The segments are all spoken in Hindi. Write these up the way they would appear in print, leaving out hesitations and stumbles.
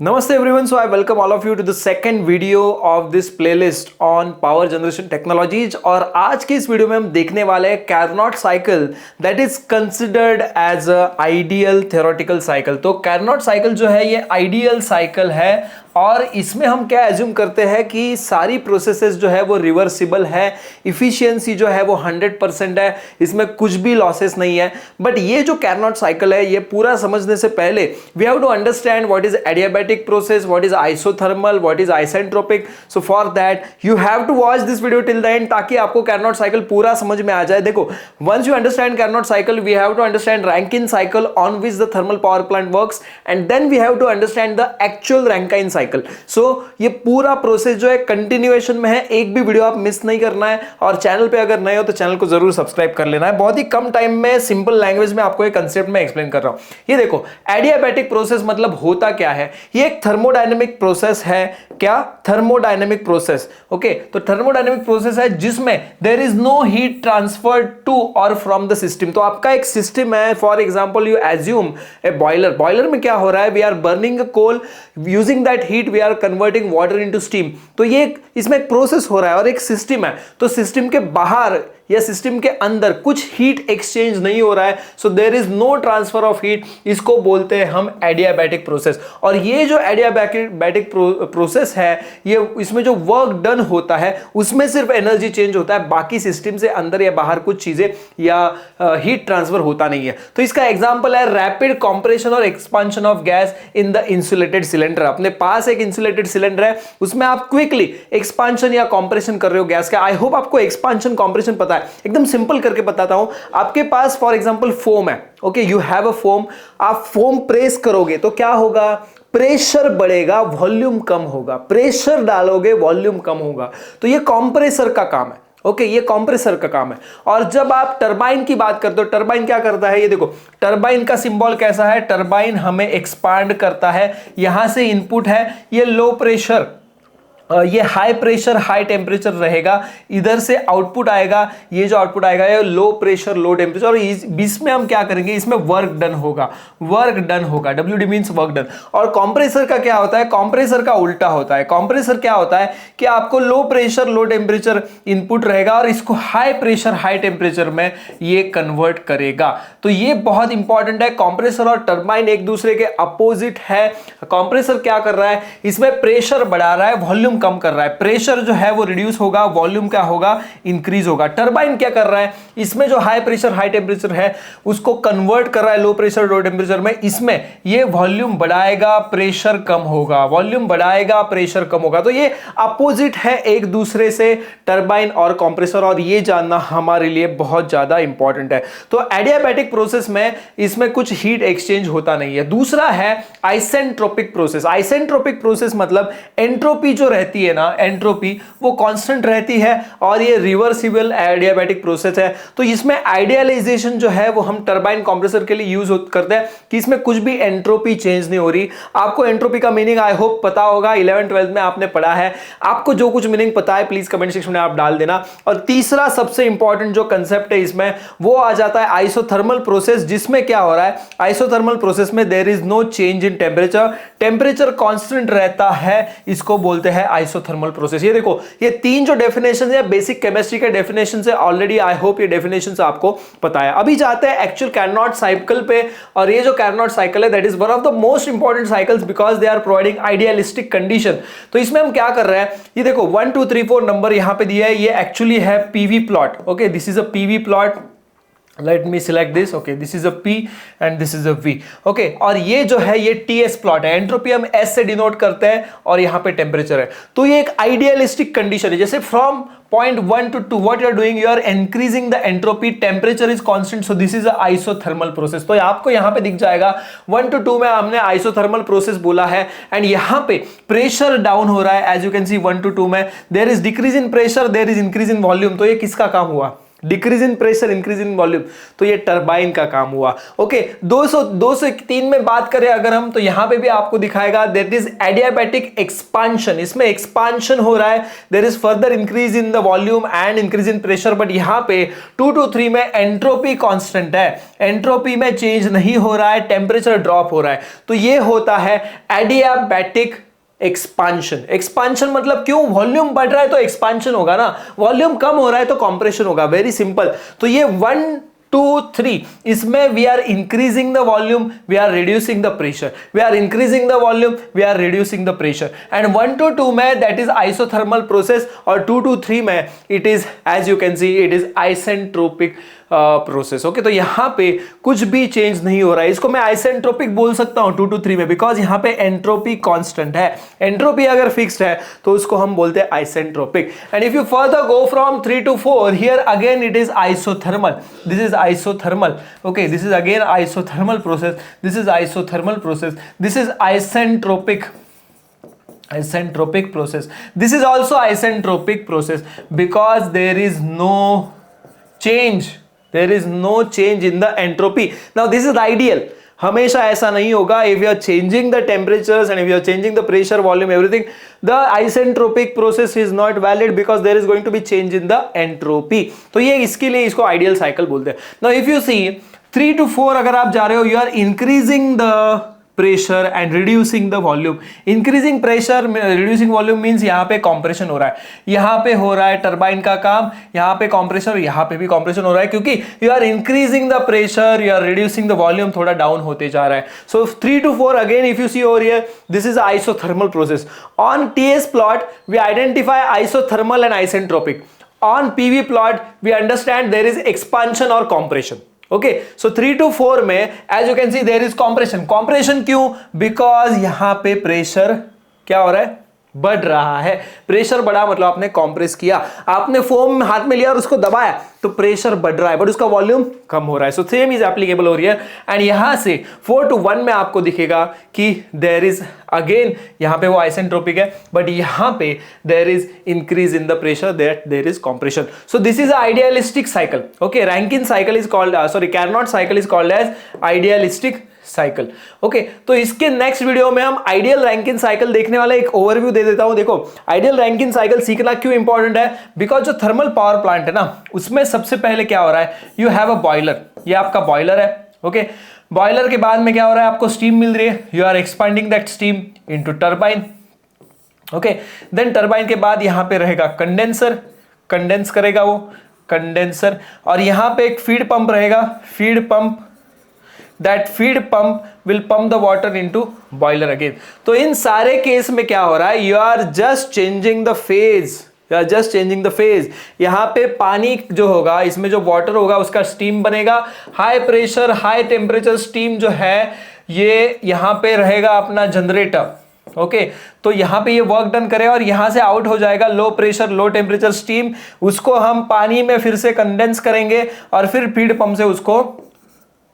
Namaste everyone, so I welcome all of you to the second video of this playlist on power generation technologies। और आज की इस वीडियो में हम देखने वाले हैं Carnot cycle that is considered as a ideal theoretical cycle। तो Carnot cycle जो है ये ideal cycle है और इसमें हम क्या एज्यूम करते हैं कि सारी प्रोसेसेस जो है वो रिवर्सिबल है, इफिशियंसी जो है वो 100% है, इसमें कुछ भी लॉसेस नहीं है। बट ये जो Carnot साइकिल है ये पूरा समझने से पहले we have to understand what is adiabatic process, what is isothermal, what is isentropic. So for that you have to watch this video till the end ताकि आपको Carnot साइकिल पूरा समझ में आ जाए। देखो, once you understand Carnot cycle we have to understand Rankine cycle on which the thermal power plant works and then we have to understand the actual Rankine cycle. So ये पूरा प्रोसेस जो है कंटिन्यूएशन में है, एक भी वीडियो आप मिस नहीं करना है। और चैनल पे अगर नए हो तो चैनल को जरूर सब्सक्राइब कर लेना है। बहुत ही कम टाइम में सिंपल लैंग्वेज में आपको एक कंसेप्ट में एक्सप्लेन कर रहा हूं। ये देखो, एडियाबैटिक प्रोसेस मतलब होता क्या है? ये एक थर्मोडायनेमिक प्रोसेस है। क्या? Thermodynamic process. ओके, तो थर्मोडायनेमिक प्रोसेस है जिसमें there is no heat transfer to और फ्रॉम द सिस्टम। तो आपका एक सिस्टम है, for example you assume a boiler. Boiler में क्या हो रहा है? We are burning a coal, using that heat we are converting water into steam. तो ये इसमें एक प्रोसेस हो रहा है और एक सिस्टम है। तो सिस्टम के बाहर या सिस्टम के अंदर कुछ हीट एक्सचेंज नहीं हो रहा है, so there is no transfer of heat. इसको बोलते हैं हम एडियाबैटिक प्रोसेस। और ये जो एडियाबैटिक प्रोसेस है, ये इसमें जो वर्क डन होता है उसमें सिर्फ एनर्जी चेंज होता है, बाकी सिस्टम से अंदर या बाहर कुछ चीजें या हीट ट्रांसफर होता नहीं है। तो इसका एग्जांपल है रैपिड कंप्रेशन और expansion of gas in the insulated cylinder. अपने पास एक इंसुलेटेड सिलेंडर है, उसमें आप क्विकली एक्सपांशन या कंप्रेशन कर रहे हो गैस का। आई होप आपको एक्सपांशन कंप्रेशन पता है। एकदम सिंपल करके बताता हूं। आपके पास फॉर एग्जांपल फोम है। Okay, you have a foam. आप फोम प्रेस करोगे तो क्या होगा? प्रेशर बढ़ेगा, वॉल्यूम कम होगा। प्रेशर डालोगे, वॉल्यूम कम होगा। तो ये कंप्रेसर का काम है। ओके, ये कंप्रेसर का काम है। और जब आप टरबाइन की बात करते हो, टरबाइन क्या करता है? ये देखो, टरबाइन का सिंबल कैसा है? टरबाइन हमें एक्सपांड करता है। यहां से इनपुट है, ये लो प्रेशर, ये हाई प्रेशर हाई टेम्परेचर रहेगा। इधर से आउटपुट आएगा, ये जो आउटपुट आएगा ये लो प्रेशर लो टेम्परेचर। और इसमें हम क्या करेंगे? इसमें वर्क डन होगा। वर्क डन होगा, WD मींस वर्क डन। और कंप्रेसर का क्या होता है? कंप्रेसर का उल्टा होता है। कंप्रेसर क्या होता है कि आपको low pressure low temperature input रहेगा और इसको हाई प्रेशर हाई टेम्परेचर में ये कन्वर्ट करेगा। तो ये बहुत इंपॉर्टेंट है। कंप्रेसर और टरबाइन एक दूसरे के अपोजिट है। कंप्रेसर क्या कर रहा है? इसमें प्रेशर बढ़ा रहा है, वॉल्यूम कम कर रहा है। प्रेशर जो है वो रिड्यूस होगा, वॉल्यूम क्या होगा? इंक्रीज होगा। टरबाइन क्या कर रहा है? इसमें जो हाई प्रेशर हाई टेम्परेचर है उसको कन्वर्ट कर रहा है लो प्रेशर लो टेम्परेचर में। इसमें ये वॉल्यूम बढ़ाएगा, प्रेशर कम होगा। वॉल्यूम बढ़ाएगा, प्रेशर कम होगा। तो ये अपोजिट है एक दूसरे से, टरबाइन और कंप्रेसर। और ये जानना हमारे लिए बहुत ज्यादा इंपॉर्टेंट है। तो एडियाबैटिक प्रोसेस में इसमें कुछ हीट एक्सचेंज होता नहीं है। दूसरा है आइसेंट्रोपिक प्रोसेस। आइसेंट्रोपिक प्रोसेस मतलब एंट्रोपी जो रहती है ना, एंट्रोपी वो कांस्टेंट रहती है और ये रिवर्सिबल एडियाबैटिक प्रोसेस है। तो इसमें आइडियलाइजेशन जो है वो हम टरबाइन कंप्रेसर के लिए यूज करते हैं कि इसमें कुछ भी एंट्रोपी चेंज नहीं हो रही। आपको एंट्रोपी का मीनिंग आई होप पता होगा, 11th 12th में आपने पढ़ा है। आपको जो कुछ मीनिंग पता है प्लीज कमेंट सेक्शन में आप डाल देना। और तीसरा सबसे इंपॉर्टेंट जो कंसेप्ट है इसमें वो आ जाता है आइसोथर्मल प्रोसेस, जिसमें क्या हो रहा है? आइसोथर्मल प्रोसेस में there is no change in temperature, temperature constant रहता है। इसको बोलते हैं आइसोथर्मल प्रोसेस। ये देखो, ये तीन जो डेफिनेशन है बेसिक केमिस्ट्री के डेफिनेशन से, ऑलरेडी आई होप ये डेफिनेशन आपको पता है। अभी जाते हैं एक्चुअल Carnot साइकिल पे। और ये जो Carnot साइकिल है that is one of the most important cycles because they are providing idealistic condition. तो इसमें हम क्या कर रहे हैं? ये देखो 1 2 3 4 नंबर यहां पे दिया है। ये एक्चुअली है PV plot. Okay, this is a PV plot. Let me select this. Okay, this is a P and this is a V. Okay, और ये जो है ये TS प्लॉट है। एंट्रोपी हम S से डिनोट करते हैं और यहाँ पे टेम्परेचर है। तो ये एक आइडियलिस्टिक कंडीशन है। जैसे from point 1 to 2 what you are doing, you are increasing the entropy, temperature is constant, so this is a isothermal process। तो आपको यहाँ पे दिख जाएगा 1 to 2 में हमने आइसोथर्मल प्रोसेस बोला है एंड यहाँ पे प्रेशर डाउन हो रहा है। As you can see 1 to 2 में there is decrease in pressure, there is increase in volume. तो ये किसका काम हुआ? Decrease in pressure, increase in volume, तो ये टरबाइन का काम हुआ। ओके, 203 में बात करें अगर हम, तो यहां पे भी आपको दिखाएगा दैट इज एडियाबैटिक एक्सपांशन, इसमें एक्सपांशन हो रहा है, there is further increase in the volume and increase in pressure, but यहां पे 2 to 3 में एंट्रोपी कांस्टेंट है, एंट्रोपी में चेंज नहीं हो रहा है, टेम्परेचर ड्रॉप हो रहा है, तो ये होता है एडियाबैटिक एक्सपांशन। एक्सपांशन मतलब क्यों, वॉल्यूम बढ़ रहा है तो एक्सपांशन होगा ना, वॉल्यूम कम हो रहा है तो कंप्रेशन होगा, वेरी सिंपल। तो ये 1 2 3 इसमें we are increasing the volume, we are reducing the pressure, we are increasing the volume, we are reducing the pressure. And 1 to 2 में दैट इज आइसोथर्मल प्रोसेस, और 2 to 3 में it is, as you can see, it is isentropic process. Okay, तो यहां पे कुछ भी चेंज नहीं हो रहा है, इसको मैं आइसेंट्रोपिक बोल सकता हूं 2 to 3 में, बिकॉज यहां पे एंट्रोपी कांस्टेंट है, एंट्रोपी अगर फिक्स्ड है तो उसको हम बोलते हैं isentropic. And if you further go from 3 to 4, here again it is isothermal, this is isothermal. Okay, this is again isothermal process, this is isothermal process, this is isentropic process, this is also isentropic process because there is no change, there is no change in the entropy. Now this is ideal, हमेशा ऐसा नहीं होगा, if you are changing the temperatures and if you are changing the pressure, volume, everything, the isentropic process is not valid because there is going to be change in the entropy. तो ये इसके लिए इसको ideal cycle बोलते हैं। Now if you see 3 to 4 अगर आप जा रहे हो, you are increasing the pressure and reducing the volume. Increasing pressure, reducing volume means यहां पे कंप्रेशन हो रहा है, यहां पे हो रहा है टरबाइन का काम, यहां पे कंप्रेशन, यहां पे भी कंप्रेशन हो रहा है, क्योंकि you are increasing the pressure, you are reducing the volume, थोड़ा डाउन होते जा रहा है। So 3 to 4 again if you see over here, this is isothermal process. On TS plot we identify isothermal and isentropic, on PV plot we understand there is expansion और कंप्रेशन। ओके, सो 3 to 4 में as you can see there is compression. Compression क्यों, बिकॉज यहां पे प्रेशर क्या हो रहा है, बढ़ रहा है। प्रेशर बढ़ा मतलब आपने कॉम्प्रेस किया, आपने फोम हाथ में लिया और उसको दबाया तो प्रेशर बढ़ रहा है, बट उसका वॉल्यूम कम हो रहा है। सो सेम इज एप्लीकेबल हो रही है। एंड यहां से 4 to 1 में आपको दिखेगा कि देयर इज अगेन, यहां पे वो आइसेंट्रोपिक है, बट यहां पे there is increase in the pressure, that there is compression. So this is idealistic cycle. Okay, Rankine cycle is called, sorry, Carnot cycle is called as idealistic cycle. Okay, तो इसके नेक्स्ट वीडियो में हम आइडियल रैंकिन साइकिल देखने वाला एक ओवरव्यू दे देता हूं। देखो, आइडियल रैंकिन साइकिल सीखना क्यों इंपॉर्टेंट है, बिकॉज जो थर्मल पावर प्लांट है ना, उसमें सबसे पहले क्या हो रहा है, यू हैव अ बॉयलर, ये आपका बॉयलर है। ओके, बॉयलर के बाद में क्या हो रहा है, आपको स्टीम मिल रही है, you are expanding that steam into turbine. Okay, then turbine के बाद यहां पे रहेगा कंडेंसर, कंडेंस करेगा वो कंडेंसर, और यहां पे एक फीड पंप रहेगा, feed pump, that feed pump will pump the water into boiler again। तो इन सारे केस में क्या हो रहा है, you are just changing the phase, you are just changing the phase। यहाँ पे पानी जो होगा, इसमें जो वाटर होगा उसका स्टीम बनेगा, high pressure high temperature steam जो है ये यहाँ पे रहेगा अपना जनरेटर। ओके, तो यहाँ पे ये वर्क डन करेगा और यहाँ से आउट हो जाएगा low pressure low temperature steam, उसको हम पानी में फिर से कंडेंस करेंगे और फिर फीड पंप से उसको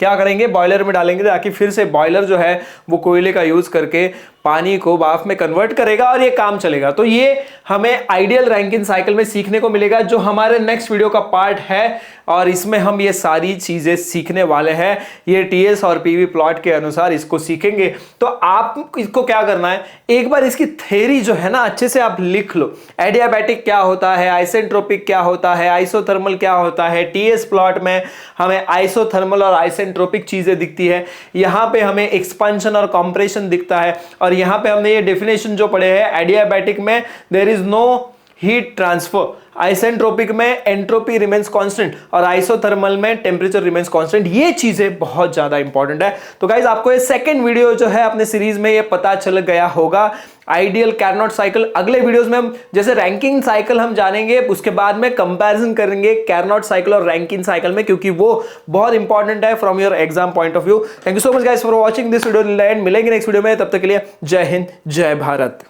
क्या करेंगे, बॉयलर में डालेंगे, ताकि फिर से बॉयलर जो है वो कोयले का यूज करके पानी को भाप में कन्वर्ट करेगा और ये काम चलेगा। तो ये हमें आइडियल रैंकिन साइकिल में सीखने को मिलेगा, जो हमारे नेक्स्ट वीडियो का पार्ट है, और इसमें हम ये सारी चीजें सीखने वाले हैं। ये टीएस और पीवी प्लॉट के अनुसार इसको सीखेंगे। तो आप इसको क्या करना है, एक बार इसकी थ्योरी जो है ना अच्छे से आप लिख लो। एडियाबैटिक क्या होता है, आइसेंट्रोपिक क्या होता है, आइसोथर्मल क्या होता है। टीएस प्लॉट में हमें आइसोथर्मल और आइसेंट्रोपिक चीजें दिखती है, यहाँ पे हमें एक्सपांशन और कंप्रेशन दिखता है, और यहाँ पे हमने ये डेफिनेशन जो पढ़े हैं, एडियाबैटिक में there is no heat transfer, isentropic में एंट्रोपी रिमेन्स कांस्टेंट, और आइसोथर्मल में टेम्परेचर रिमेन्स कांस्टेंट। ये चीजें बहुत ज्यादा इंपॉर्टेंट है। तो गाइज आपको ये सेकंड वीडियो जो है अपने सीरीज में ये पता चल गया होगा, आइडियल कार्नोट साइकिल। अगले वीडियोस में हम जैसे रैंकिंग साइकिल हम जानेंगे, उसके बाद में कंपैरिजन करेंगे कार्नोट साइकिल और रैंकिन साइकिल में, क्योंकि वो बहुत इंपॉर्टेंट है from your exam point of view. Thank you so much guys for watching this video. मिलेंगे नेक्स्ट वीडियो में, तब तक के लिए जय हिंद जय भारत।